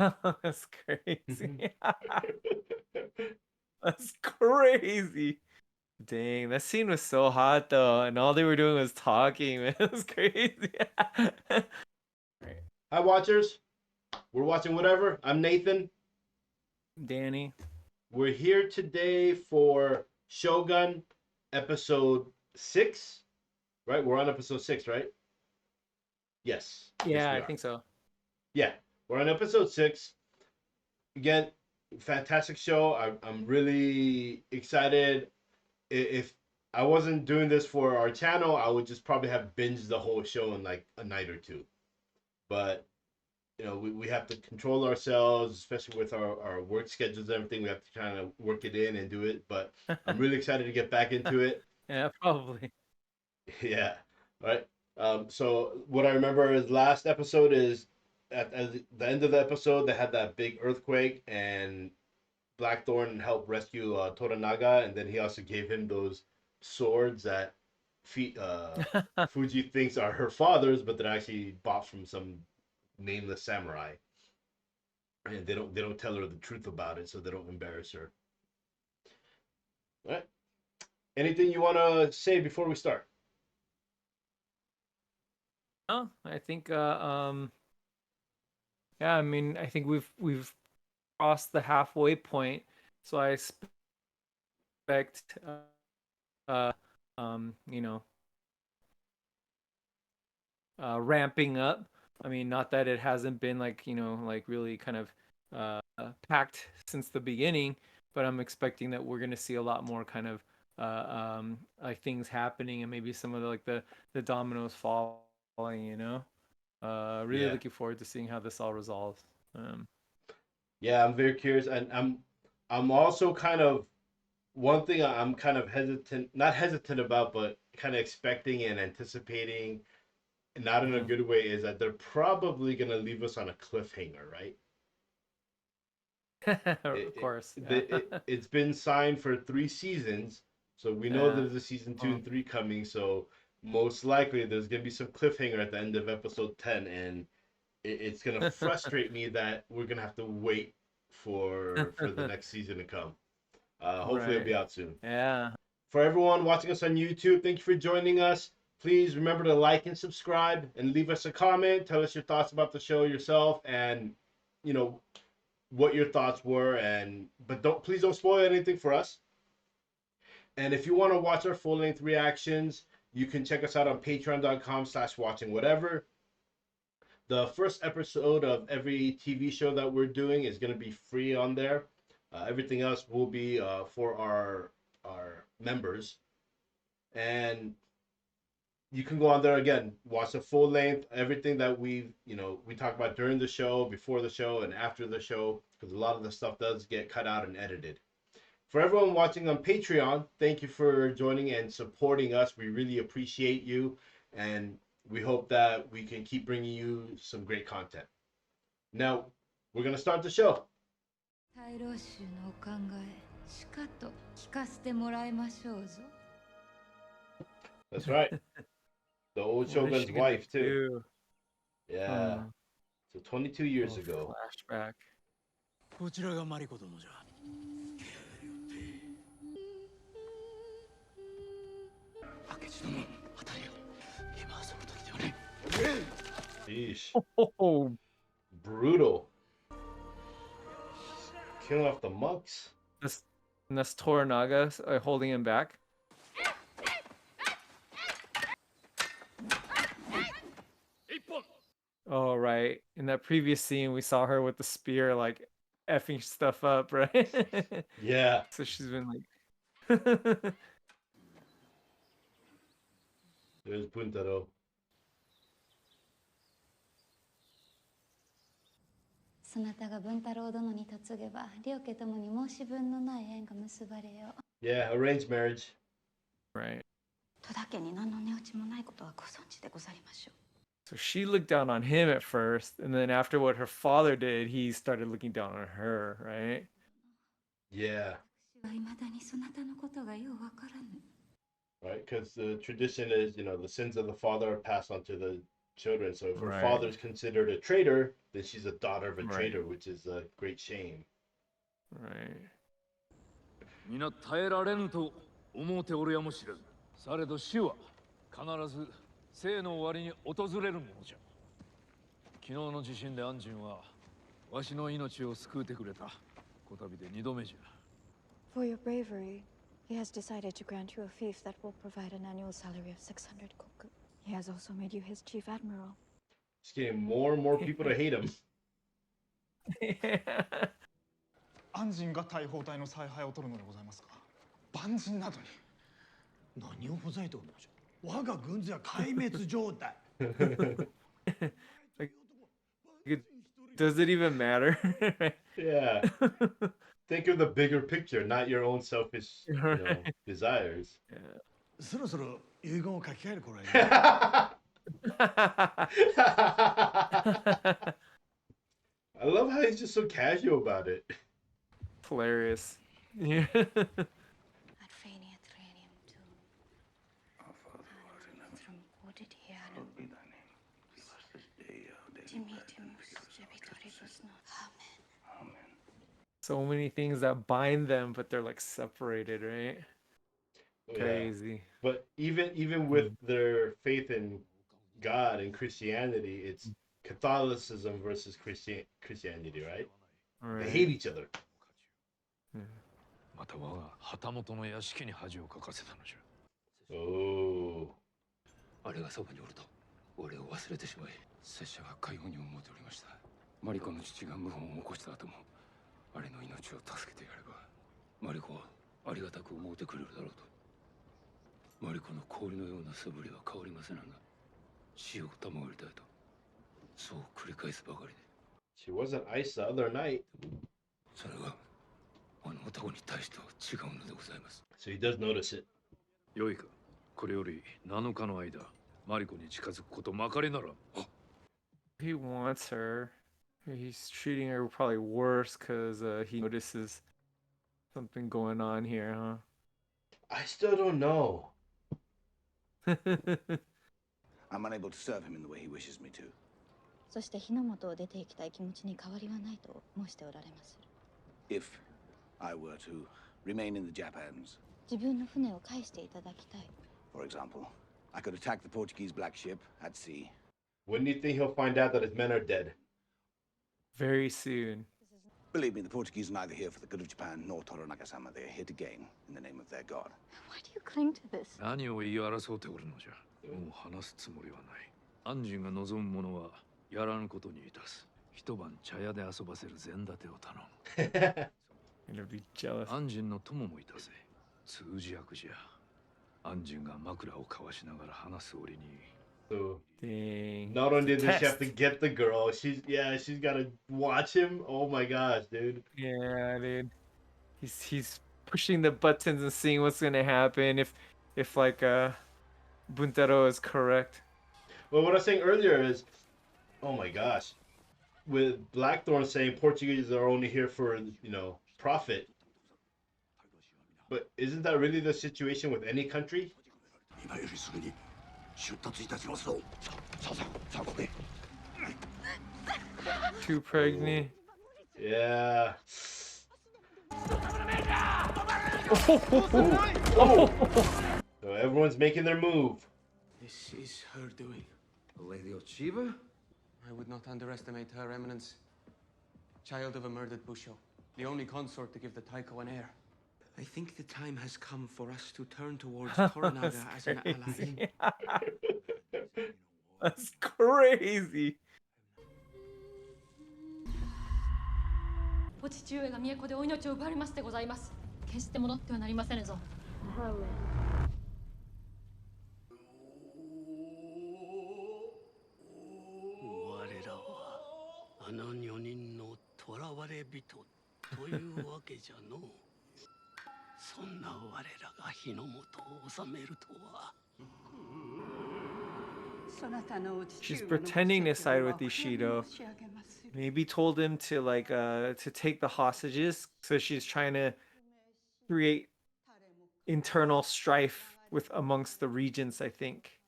That's crazy. That's crazy. Dang, that scene was so hot though, and all they were doing was talking, man. It was crazy. Hi, watchers. We're watching whatever. I'm Nathan. Danny. We're here today for Shogun episode 6. Right? We're on episode 6, right? Yes. Yes, Yeah, we I are. think so. Yeah. We're on episode 6. Again, fantastic show. I'm really excited. If I wasn't doing this for our channel, I would just probably have binged the whole show in like a night or two. But we have to control ourselves, especially with our work schedules and everything. We have to kind of work it in and do it. But I'm really excited to get back into it. Yeah, probably. Yeah. Right. So what I remember is last episode is at the end of the episode they had that big earthquake and Blackthorn helped rescue Toranaga, and then he also gave him those swords that Fuji thinks are her father's, but they're actually bought from some nameless samurai. And they don't tell her the truth about it, so they don't embarrass her. All right. Anything you want to say before we start? Oh, I think yeah, I mean, I think we've crossed the halfway point, so I expect uh you know, ramping up. I mean, not that it hasn't been like, like really kind of packed since the beginning, but I'm expecting that we're going to see a lot more kind of like things happening and maybe some of the dominoes falling, really Yeah. looking forward to seeing how this all resolves. Um, Yeah, I'm very curious, and I'm also kind of one thing I'm kind of hesitant, not hesitant about, but kind of expecting and anticipating, not in a mm. good way, is that they're probably gonna leave us on a cliffhanger, right? Of course, yeah. It's been signed for 3 seasons, so we know Yeah. there's a season two Uh, and three coming. So most likely there's gonna be some cliffhanger at the end of episode 10, and it's gonna frustrate me that we're gonna have to wait for the next season to come. Hopefully it'll right. be out soon. Yeah. For everyone watching us on YouTube, thank you for joining us. Please remember to like and subscribe and leave us a comment. Tell us your thoughts about the show yourself, and you know what your thoughts were, and but don't spoil anything for us. And if you want to watch our full-length reactions, you can check us out on patreon.com/watching whatever. The first episode of every TV show that we're doing is going to be free on there. Everything else will be for our members, and you can go on there again, watch the full length, everything that we talk about during the show, before the show, and after the show, because a lot of the stuff does get cut out and edited. For everyone watching on Patreon, thank you for joining and supporting us. We really appreciate you, and we hope that we can keep bringing you some great content. Now, we're gonna start the show. 大老衆のお考えしかと聞かせてもらいましょうぞ。That's right, the old What is Shogun's she gonna wife too. do? Yeah, Hmm. so 22 years Oh, ago. flashback. こちらがマリコ殿じゃ。明智殿、当たりよ。今はその時ではない。Sheesh, Oh, brutal. Killing off the monks. this and that's Toranaga holding him back. Oh, right. In that previous scene, we saw her with the spear, like effing stuff up, right? Yeah. So she's been like, There's Buntaro. そなたが文太郎殿に嫁げば、両家ともに申し分のない縁が結ばれよう。 Yeah, arranged marriage. right. 戸田家に何の値打ちもないことはご存知でござりましょう。 So she looked down on him at first, and then after what her father did, he started looking down on her, right? Yeah. 私は未だにそなたのことがようわからぬ。 Right? Because the tradition is, the sins of the father are passed on to the children. So if her Right. father's considered a traitor, then she's a daughter of a Right. traitor, which is a great shame. Right. 皆耐えられぬと思うておるやもしれん。されど死は必ず生の終わりに訪れるものじゃ。昨日の地震で安心はわしの命を救うてくれた。こたびで2度目じゃ。For your bravery, he has decided to grant you a fief that will provide an annual salary of 600 koku. He has also made you his chief admiral. She's getting more and more people to hate him. 安心が大砲隊の采配を取るのでございますか。万人などに何をほざいておるのじゃ。我が軍勢は壊滅状態。 Does it even matter? Yeah. Think of the bigger picture, not your own selfish, desires. そろそろ遺言を書き換える頃や。 I love how he's just so casual about it. Hilarious. Yeah. At Fania Tranium too. From Audit Hiano. Timitimus, Jebitoribus no. Amen. So many things that bind them, but they're like separated, right? Yeah. Crazy. But even with their faith in God and Christianity, it's Catholicism versus Christianity, right? Right. They hate each other. また我が旗本の屋敷に恥をかかせたのじゃ。 Oh. あれがそばにおると俺を忘れてしまい、拙者はかように思っておりました。マリコの父が謀反を起こした後もあれの命を助けてやればマリコはありがたく思ってくれるだろうと。マリコの氷のような素振りは変わりませんが、死を賜りたいとそう繰り返すばかりで。 She wasn't ice the other night. それはあの男に対しては違うのでございます。 So he does notice it. よいか。これより7日の間、マリコに近づくことまかりならん。 He wants her. He's treating her probably worse because he notices something going on here, I still don't know. huh? I'm unable to serve him in the way he wishes me to. そして火の元を出ていきたい気持ちに変わりはないと申しておられます。 If I were to remain in the Japans, 自分の船を返していただきたい。 for example, I could attack the Portuguese black ship at sea. When do you think he'll find out that his men are dead? Very soon. Believe me, the Portuguese are neither here for the good of Japan nor Toranaga-sama. They are here to gain in the name of their god. Why do you cling to this? 何を言い争うておるのじゃ。もう話すつもりはない。安心が望むものはやらぬことにいたす。一晩茶屋で遊ばせる膳立てを頼む。 Gonna be jealous. 安心の友もいたぜ。通詞役じゃ。安心が枕を交わしながら話す折に。 So Dang. not only does she have to Test. get the girl, she's gotta watch him. Oh my gosh, dude. Yeah, dude. He's pushing the buttons and seeing what's gonna happen if like Buntaro is correct. Well, what I was saying earlier is, oh my gosh, with Blackthorn saying Portuguese are only here for profit, but isn't that really the situation with any country? 今よりすぐに出立いたしますぞ。さあここへ。 Too pregnant. Yeah. So everyone's making their move. This is her doing. Lady Ochiba? I would not underestimate her eminence. Child of a murdered Busho, the only consort to give the Taiko an heir. I think the time has come for us to turn towards Toranaga as an ally. That's crazy. お父上が都でお命を奪われますでございます。決して戻ってはなりませぬぞ。我らはあの女人の囚われ人というわけじゃのう。そんな我らが火の元を治めるとは。 She's pretending to side with Ishido. Maybe told him to to take the hostages. So she's trying to create internal strife with amongst the regents, I think.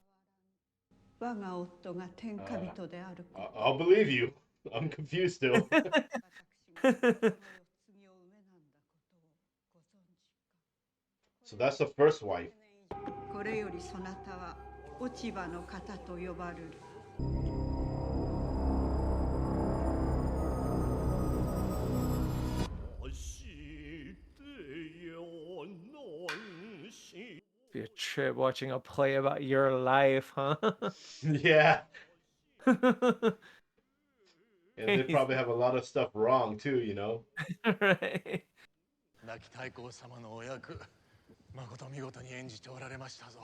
我が夫が天下人であること。I'll believe you. I'm confused still. So that's the first wife. これよりそなたは落ち葉の方と呼ばれる。Be a trip watching a play about your life, huh? Yeah. And they probably have a lot of stuff wrong too, you know? Right. 亡き太閤様のお役、誠見事に演じておられましたぞ。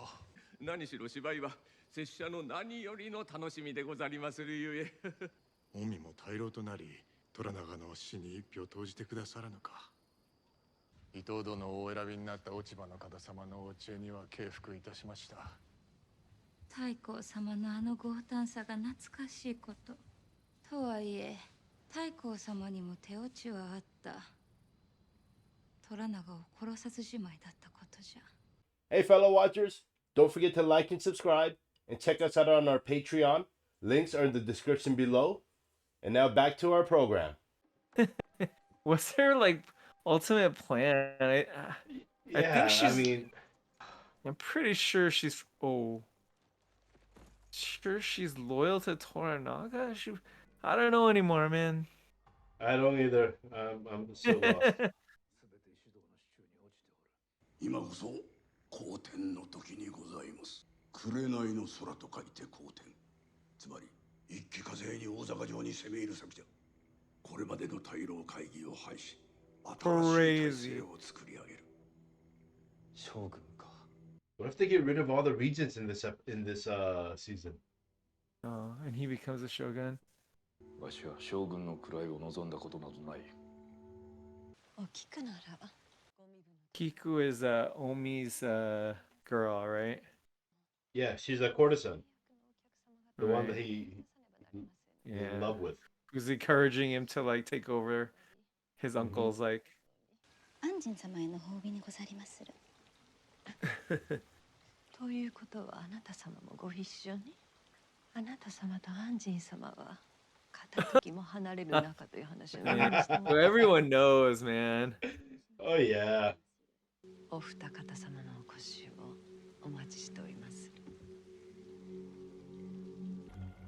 何しろ芝居は拙者の何よりの楽しみでござりまするゆえ。御身も大老となり、虎長の死に一票投じてくださらぬか。伊藤殿をお選びになった落ち葉の方様のお知恵には敬服いたしました。太閤様のあの豪胆さが懐かしいこと。とはいえ、太閤様にも手落ちはあった。虎長を殺さずじまいだったことじゃ。Hey, fellow watchers, don't forget to like and subscribe and check us out on our Patreon. Links are in the description below. And now back to our program. Was there like ultimate plan? I think she's. I mean, I'm pretty sure she's. Oh. Sure, she's loyal to Toranaga. I don't know anymore, man. I don't either. I'm so lost. 今こそ好天の時にございます。紅の空と書いて好天。つまり一気風に大坂城に攻め入る策じゃ。これまでの大老会議を廃し、新しい体制を作り上げる。将軍か。What if they get rid of all the regents in this season? Oh, and he becomes a shogun. わしは将軍の位を望んだことなどない。お聞くなら。Kiku is Omi's girl, right? Yeah, she's a courtesan. The one that Right. he Yeah. in love with. Who's encouraging him to like take over his uncle's like. 安仁様への褒美にござりまする。ということはあなた様もご一緒に。あなた様と安仁様は片時も離れる仲という話を聞きましたが。Well, everyone knows, man. Oh yeah. お二方様のお越しをお待ちしております。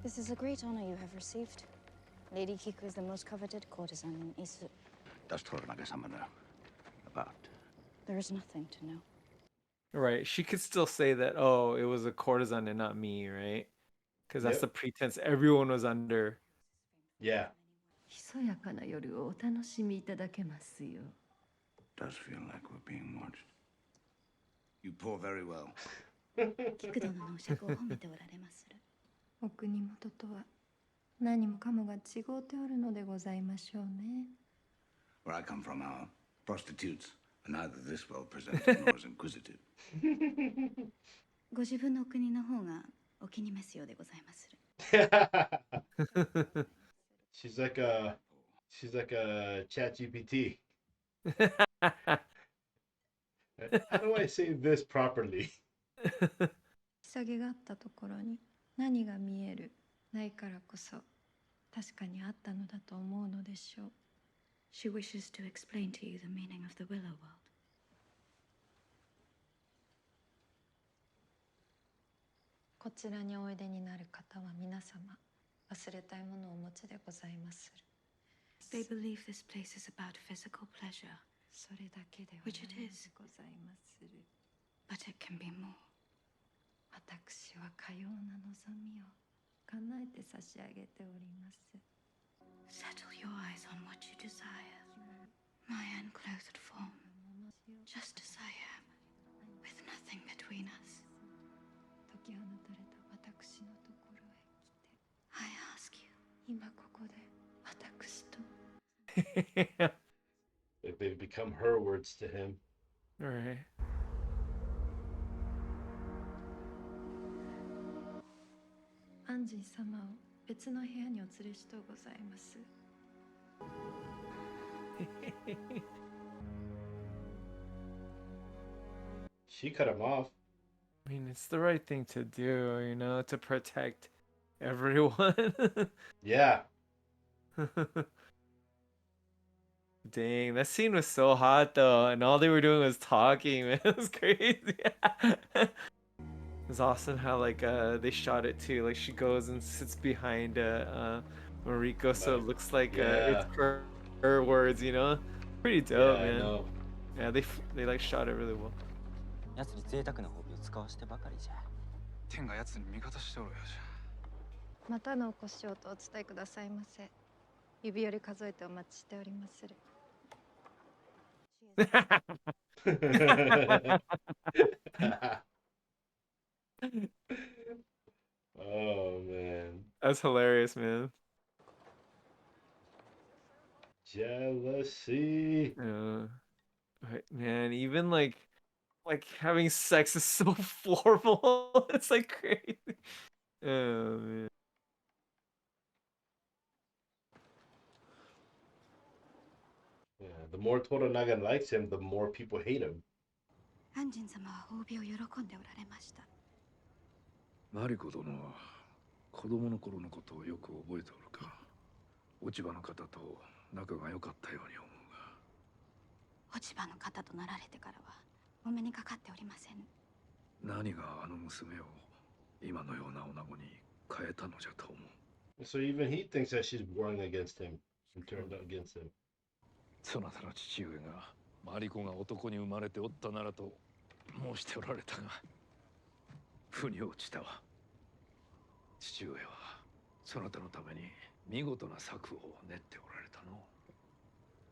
This is a great honor you have received. Lady Kiku is the most coveted courtesan in Isu. Does Toranaga-sama know about? There is nothing to know. Right. She could still say that, oh, it was a courtesan and not me, right? Because that's the pretense everyone was under. Yeah. ひそやかな夜をお楽しみいただけますよ。Does feel like we're being watched. You pour very well. 菊殿のお酌を褒めておられまする。お国元とは何もかもが違うておるのでございましょうね。Where I come from, our prostitutes are neither this well presented nor as inquisitive. ご自分のお国の方がお気に召すようでございまする。She's like a chat GPT. How do I say this properly? 下げがあったところに何が見えるないからこそ確かにあったのだと思うのでしょう。She wishes to explain to you the meaning of the Willow world. こちらにおいでになる方は皆様忘れたいものをお持ちでございまする。They believe this place is about physical pleasure. それだけではないでございまする。But it can be more. 私はかような望みを叶えて差し上げております。Settle your eyes on what you desire. My unclothed form, just as I am, with nothing between us. 解き放たれた私のところへ来て。I ask you. 今ここで私と。If they've become her words to him. Right. 安仁様を別の部屋にお連れしとうございます。She cut him off. I mean, it's the right thing to do, you know, to protect everyone. Yeah. Dang, that scene was so hot though, and all they were doing was talking, man. It was crazy. It's awesome how like they shot it too. Like she goes and sits behind Mariko, so it looks like it's Yeah. her words, you know. Pretty dope, Yeah, I man. know. Yeah, they like shot it really well. 奴に贅沢な褒美を使わしてばかりじゃ。天が奴に味方しておるようじゃ。またのお越しをとお伝えくださいませ。指折り数えてお待ちしておりまする。Oh man. That's hilarious, man. Jealousy. But, man, even like having sex is so formal. It's like crazy. Oh man. Yeah, the more Toranaga likes him, the more people hate him. 安仁様は褒美を喜んでおられました。マリコ殿は子供の頃のことをよく覚えておるか。落ち葉の方と仲が良かったように思うが。落ち葉の方となられてからはお目にかかっておりません。何があの娘を今のような女子に変えたのじゃと思う。So even he thinks that she's warring against him and turned against him. そなたの父上がマリコが男に生まれておったならと申しておられたが、腑に落ちたわ。父上はそなたのために見事な策を練っておられたの。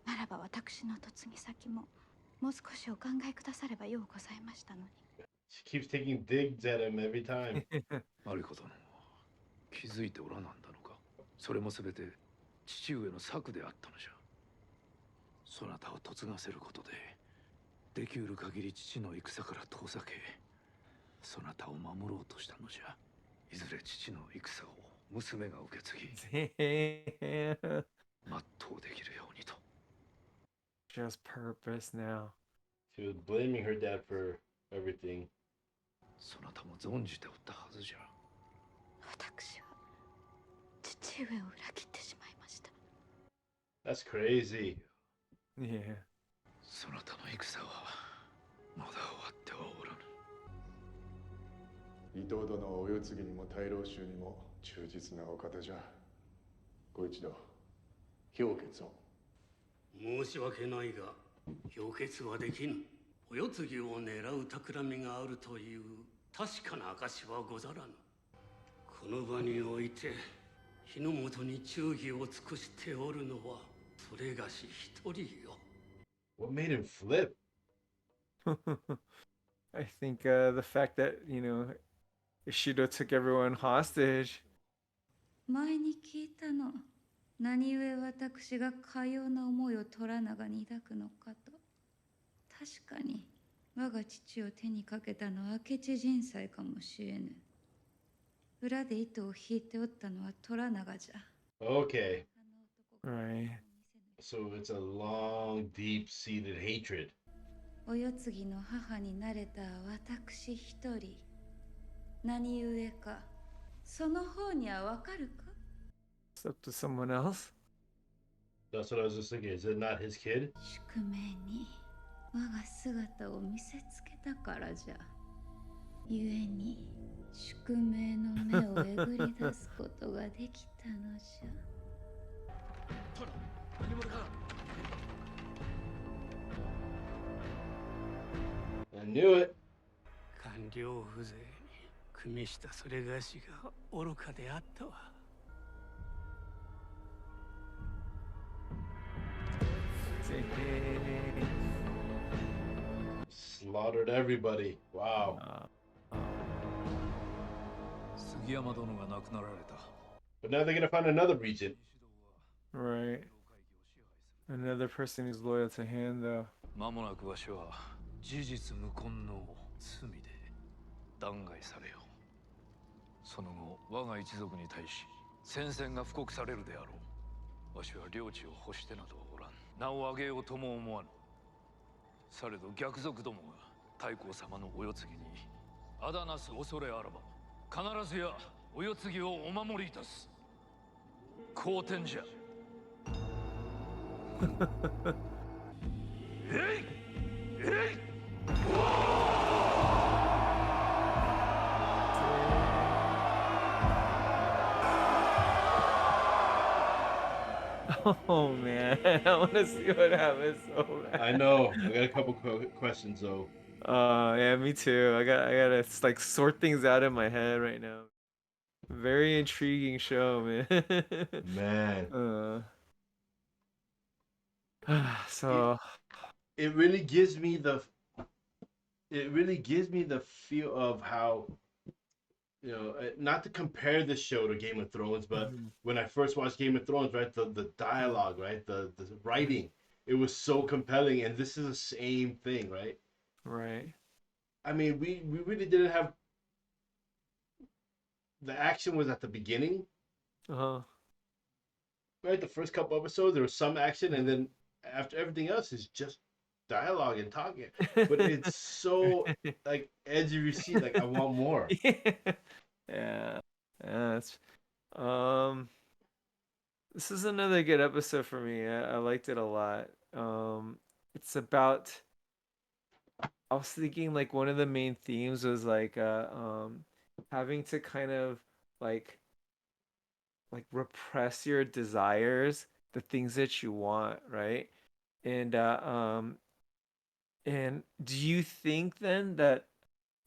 ならば私の嫁ぎ先ももう少しお考えくださればようございましたのに。She keeps taking digs at him every time. マリコ殿、気づいておらなんだのか。それもすべて父上の策であったのじゃ。そなたを嫁がせることで、できうる限り父の戦から遠ざけ、そなたを守ろうとしたのじゃ。いずれ父の戦を娘が受け継ぎ、全うできるようにと。Just purpose now. She was blaming her dad for everything. そなたも存じておったはずじゃ。私は父上を裏切ってしまいました。That's crazy. Yeah. そなたの戦はまだ終わってはおらぬ。伊藤殿はお世継ぎにも大老衆にも忠実なお方じゃ。ご一度評決を。申し訳ないが評決はできぬ。お世継ぎを狙う企みがあるという確かな証はござらぬ。この場において日の本に忠義を尽くしておるのはそれがし一人よ。What made him flip? I think the fact that, you know, Ishido took everyone hostage. 前に聞いたの。何故私がかような思いを虎長に抱くのかと。確かに我が父を手にかけたのは明智人妻かもしれぬ。裏で糸を引いておったのは虎長じゃ。Okay. Right. So it's a long, deep-seated hatred. お世継ぎの母になれた私一人。何故か、その方にはわかるか？ It's up to someone else. That's what I was just thinking. Is it not his kid? 宿命に我が姿を見せつけたからじゃ。故に宿命の目をえぐり出すことができたのじゃ。何者か。I knew it. 官僚風情に組みしたそれがしが愚かであったわ。Slaughtered everybody. Wow. 杉山殿が亡くなられた。But now they're gonna find another regent. Right. Another person who's loyal to him, though. 間もなくわしは事実無根の罪で弾劾されよう。その後我が一族に対し戦線が布告されるであろう。わしは領地を欲してなどおらん。名を挙げようとも思わぬ。されど逆賊どもが太閤様のお世継ぎにあだなす恐れあらば必ずやお世継ぎをお守りいたす。好天じゃ。えいえい。Oh man, I want to see what happens so bad. I know. I got a couple questions though. Yeah, me too. I gotta like sort things out in my head right now. Very intriguing show, man. Man. So it really gives me the feel of how, you know, not to compare this show to Game of Thrones, but when I first watched Game of Thrones, right, the dialogue, right, the writing, it was so compelling, and this is the same thing, right? Right. I mean, we really didn't have, the action was at the beginning. Right, the first couple episodes there was some action, and then after everything else is just dialogue and talking. But it's so like edge of your seat, like I want more. Yeah. It's this is another good episode for me. I liked it a lot. It's about, I was thinking like one of the main themes was like having to kind of like repress your desires, the things that you want, right? And and do you think then that,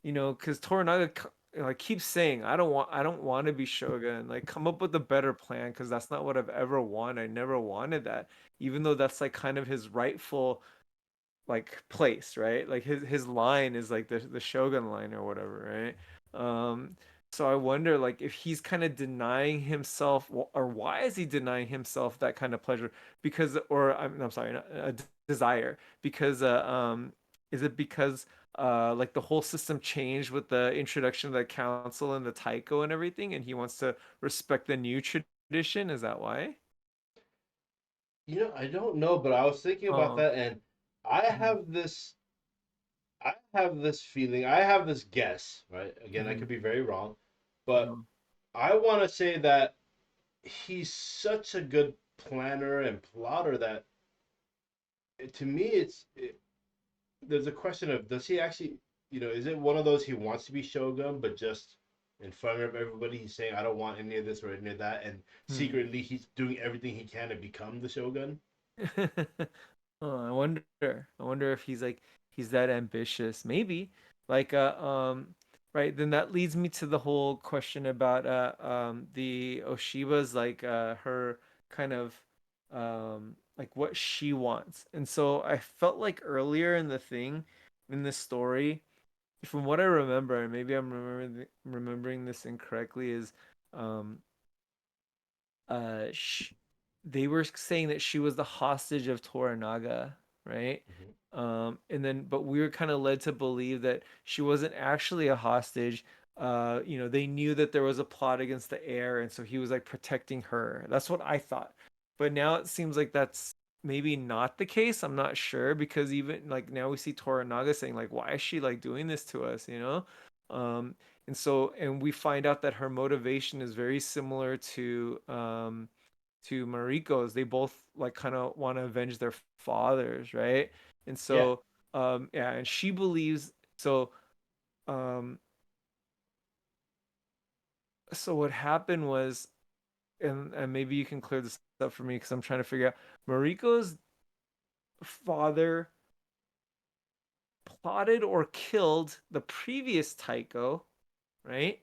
you know, because Toranaga like keeps saying, I don't want to be Shogun. Like, come up with a better plan, because that's not what I've ever wanted. I never wanted that, even though that's like kind of his rightful like place, right? Like his line is like the Shogun line or whatever, right? So I wonder like if he's kind of denying himself, or why is he denying himself that kind of pleasure? Because, or I'm sorry, not, desire. Because is it because like the whole system changed with the introduction of the council and the taiko and everything, and he wants to respect the new tradition? Is that why? You know, I don't know, but I was thinking about that, and I have this feeling, I have this guess, right? Again, I could be very wrong, but I want to say that he's such a good planner and plotter that to me there's a question of, does he actually, you know, is it one of those he wants to be Shogun, but just in front of everybody he's saying I don't want any of this or any of that, and secretly he's doing everything he can to become the Shogun? Oh, I wonder. I wonder if he's that ambitious. Maybe. Like right, then that leads me to the whole question about the Oshiba's like her kind of like what she wants. And so I felt like earlier in the thing, in this story, from what I remember, and maybe I'm remembering this incorrectly, is um they were saying that she was the hostage of Toranaga, right? And then, but we were kind of led to believe that she wasn't actually a hostage. You know, they knew that there was a plot against the heir, and so he was like protecting her. That's what I thought. But now it seems like that's maybe not the case. I'm not sure, because even like now we see Toranaga saying like, why is she like doing this to us, you know? And so, and we find out that her motivation is very similar to Mariko's. They both like kind of want to avenge their fathers, right? And so yeah, and she believes so um so what happened was, and maybe you can clear this up for me because I'm trying to figure out, Mariko's father plotted or killed the previous Taiko, right?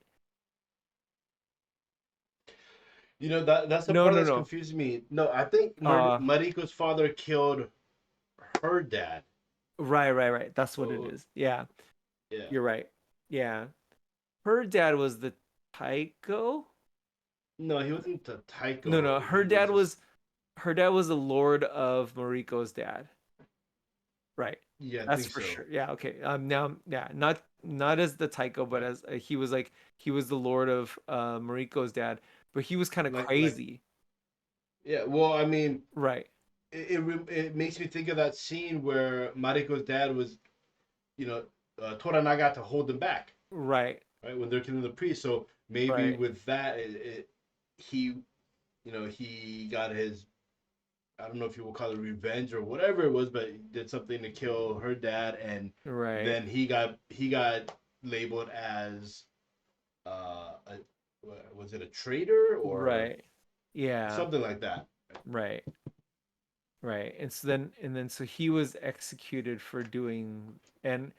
You know, that's the part that's confusing me. No, I think Mariko's father killed her dad. Right. That's what it is. Yeah. You're right. Yeah. Her dad was the Taiko? No, he wasn't the Taiko. No. Her dad was the lord of Mariko's dad. Right. Yeah, that's for sure. Yeah, okay. Now, yeah, not as the Taiko, but as he was the lord of Mariko's dad, but he was kind of crazy. Yeah, well, I mean, right. It makes me think of that scene where Mariko's dad was, you know, Toranaga to hold him back. Right. right? When they're killing the priest. So maybe Right. with that, he, he got his, I don't know if you will call it revenge or whatever it was, but he did something to kill her dad, and Right. then he got labeled as was it a traitor or Right. Yeah. something like that. Right. Right. And so he was executed for doing, and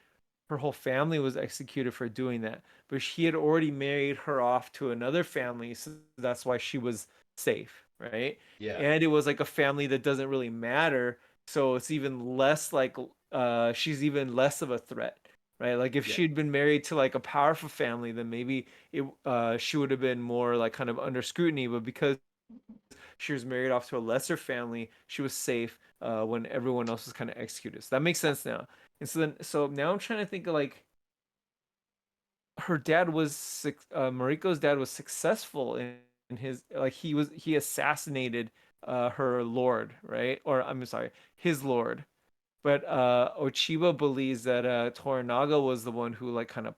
her whole family was executed for doing that. But she had already married her off to another family, so that's why she was safe, right? Yeah. And it was like a family that doesn't really matter, so it's even less like she's even less of a threat, right? Like if Yeah. she'd been married to like a powerful family, then maybe she would have been more like kind of under scrutiny, but because she was married off to a lesser family, she was safe when everyone else was kind of executed. So that makes sense now. And so now I'm trying to think of like her dad was Mariko's dad was successful in his, like he assassinated her lord, right? Or I'm sorry, his lord. But Ochiba believes that Toranaga was the one who like kind of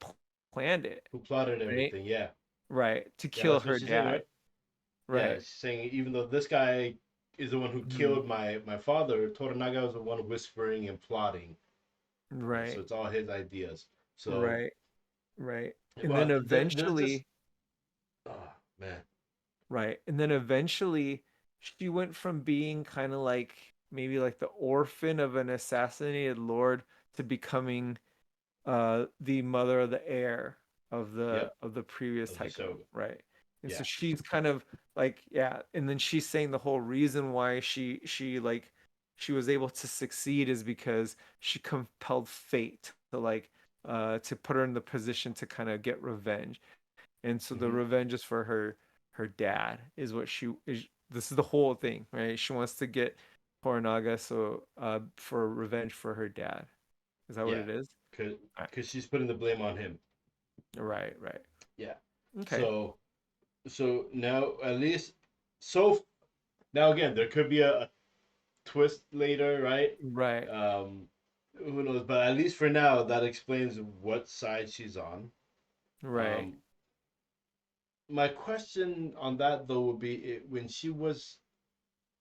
planned it, Who plotted right? everything? Yeah. Right, to Yeah, kill that's what her she's saying, dad. right? Yeah, Right. she's saying even though this guy is the one who Mhm. killed my father, Toranaga was the one whispering and plotting. Right? So Right. it's all his ideas. So, Right. Right. And then well, there's this. eventually, Oh man. right. And then eventually she went from being kind of like maybe like the orphan of an assassinated lord to becoming the mother of the heir Yep. of the previous Of the Taiko, Shogun. right? And so Yeah. she's kind of like, yeah, and then she's saying the whole reason why she was able to succeed is because she compelled fate to like to put her in the position to kind of get revenge. And so the Hmm. revenge is for her dad is what she is. This is the whole thing, right? She wants to get Toranaga so for revenge for her dad. Is that what Yeah. it is? Cause, Right. cause she's putting the blame on him. Right, right. Yeah. Okay. So now at least so now again there could be a twist later, right? Right. Who knows? But at least for now, that explains what side she's on. Right. Um, my question on that though would be when she was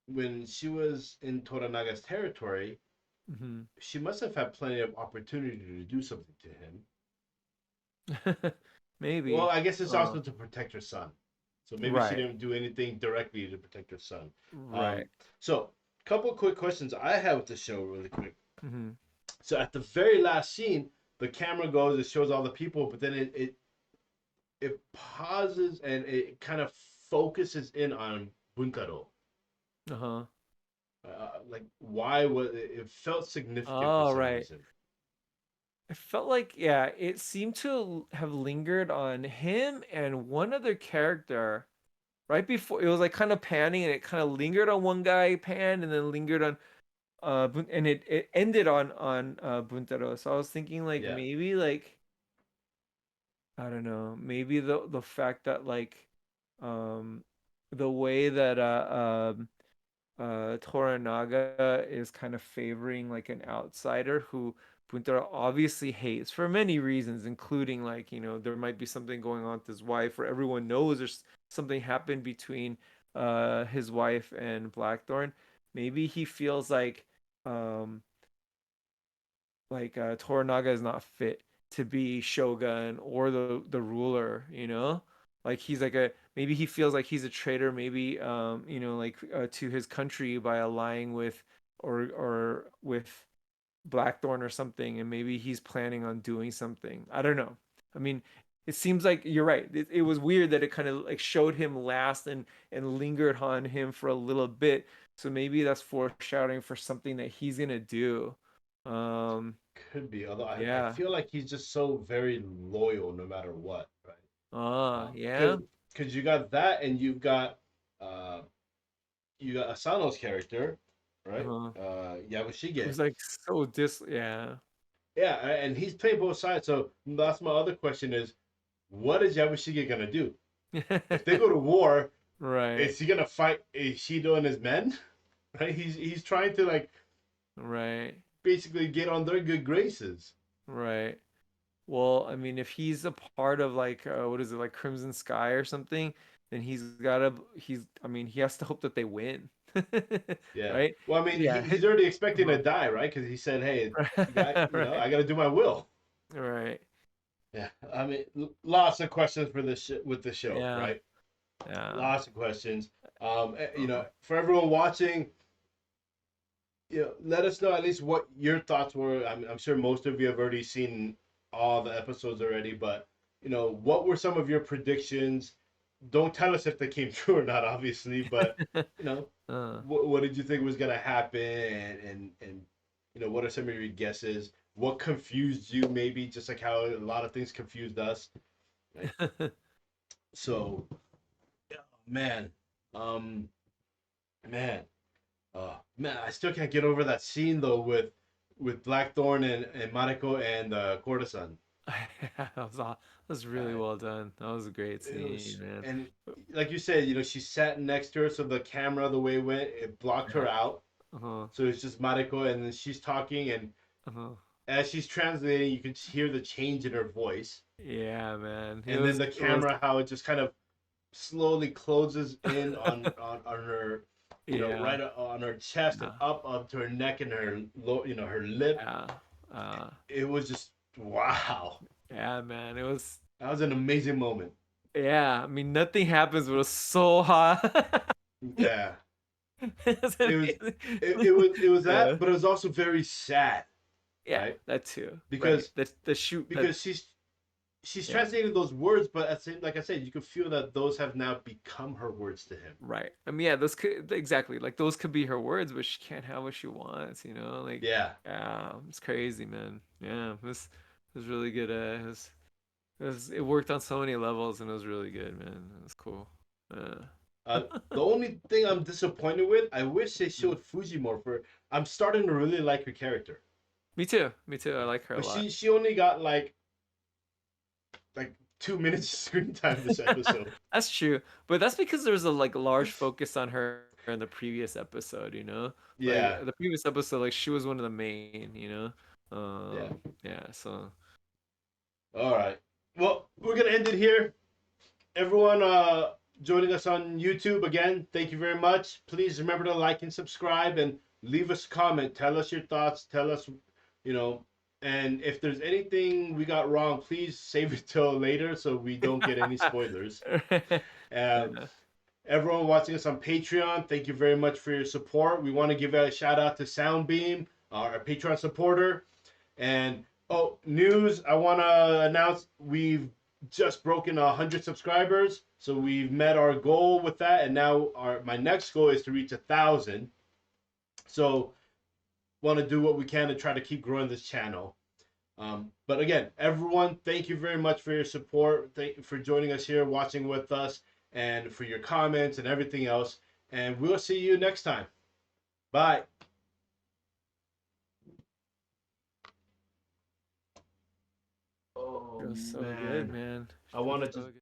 in Toranaga's territory, Hmm. she must have had plenty of opportunity to do something to him. Well, Maybe. I guess it's also to protect her son. So maybe she Right. didn't do anything directly to protect her son. Right. So couple quick questions I have with the show, really quick. Hmm. So at the very last scene, the camera goes, it shows all the people, but then it pauses and it kind of focuses in on Buntaro. Uh-huh. Like why was it felt significant for Oh, some right. reason. I felt like, yeah, it seemed to have lingered on him and one other character right before it was like kind of panning and it kind of lingered on one guy, panned and then lingered on and it ended on Buntaro. So I was thinking like Yeah. maybe like I don't know, maybe the fact that like um the way that Toranaga is kind of favoring like an outsider who Buntaro obviously hates for many reasons, including like, there might be something going on with his wife, or everyone knows there's something happened between his wife and Blackthorn. Maybe he feels um like Toranaga is not fit to be shogun or the ruler, like he's like a maybe he feels like he's a traitor, maybe like to his country by allying with or with Blackthorn or something, and maybe he's planning on doing something. I don't know. I mean, it seems like you're right. It was weird that it kind of like showed him last and lingered on him for a little bit. So maybe that's foreshadowing for something that he's gonna do. Um, Could be, although I yeah. feel like he's just so very loyal no matter what, right? Yeah. Because you got that and uh you got Asano's character, right? Uh-huh. It Yabushige. was like so yeah. Yeah, and he's playing both sides. So that's my other question is, what is Yabushige gonna do? If they go to war, Right. is he gonna fight Ishido and his men? Right? He's trying to like Right. basically get on their good graces. Right. well, I mean, if he's a part of like what is it, like Crimson Sky or something, then I mean, he has to hope that they win. Yeah. Right? Well, I mean, Yeah. he's already expecting Uh-huh. to die, right? Because he said, "Hey, Right. I got to do my will." Right. Yeah. I mean, lots of questions for this with the show, Yeah. right? Yeah. Lots of questions. You know, Uh-huh. for everyone watching, you know, let us know at least what your thoughts were. I'm sure most of you have already seen all the episodes already, but you know, what were some of your predictions? Don't tell us if they came true or not, obviously, but you know, what did you think was gonna happen, and you know, what are some of your guesses? What confused you, maybe just like how a lot of things confused us, right? So, yeah, man, um, man, man, I still can't get over that scene though with Blackthorn and Mariko and Courtesan. That was really well done. That was a great It scene, was, man. and like you said, you know, she sat next to her, so the camera, the way it went, it blocked her out. Uh-huh. So it's just Mariko, and then she's talking, and Uh-huh. as she's translating, you can hear the change in her voice. Yeah, man. And then the It was camera, how it just kind of slowly closes in on her, you know, yeah. right on her chest and up to her neck and her you know, her lip. Yeah. It was just wow. Yeah, man. That was an amazing moment. Yeah, I mean, nothing happens, but it was so hot. Yeah. It's It was amazing. it was Yeah. that, but it was also very sad, Yeah, right? that too. Right. Because The shoot because she's yeah. translating those words, but like I said, you can feel that those have now become her words to him. Right. I mean, yeah, those could exactly like those could be her words, but she can't have what she wants, you know? Like, Yeah. yeah, it's crazy, man. Yeah, it was really good. It worked on so many levels, and it was really good, man. It was cool. The only thing I'm disappointed with, I wish they showed Fuji more. I'm starting to really like her character. Me too. Me too. I like her a But lot. she only got like 2 minutes of screen time this episode. That's true, but that's because there was a like large focus on her in the previous episode. You know, Yeah. like the previous episode, like she was one of the main. You know, Yeah. yeah. So All right. Well, we're gonna end it here. Everyone joining us on YouTube again, thank you very much. Please remember to like and subscribe and leave us a comment. Tell us your thoughts. Tell us, you know, and if there's anything we got wrong, please save it till later so we don't get any spoilers. Everyone watching us on Patreon, thank you very much for your support. We want to give a shout out to Soundbeam, our Patreon supporter. And news, I want to announce we've just broken 100 subscribers, so we've met our goal with that, and now my next goal is to reach 1,000. So want to do what we can to try to keep growing this channel. But again, everyone, thank you very much for your support. Thank you for joining us here, watching with us, and for your comments and everything else. And we'll see you next time. Bye. it was so good, man. I want to just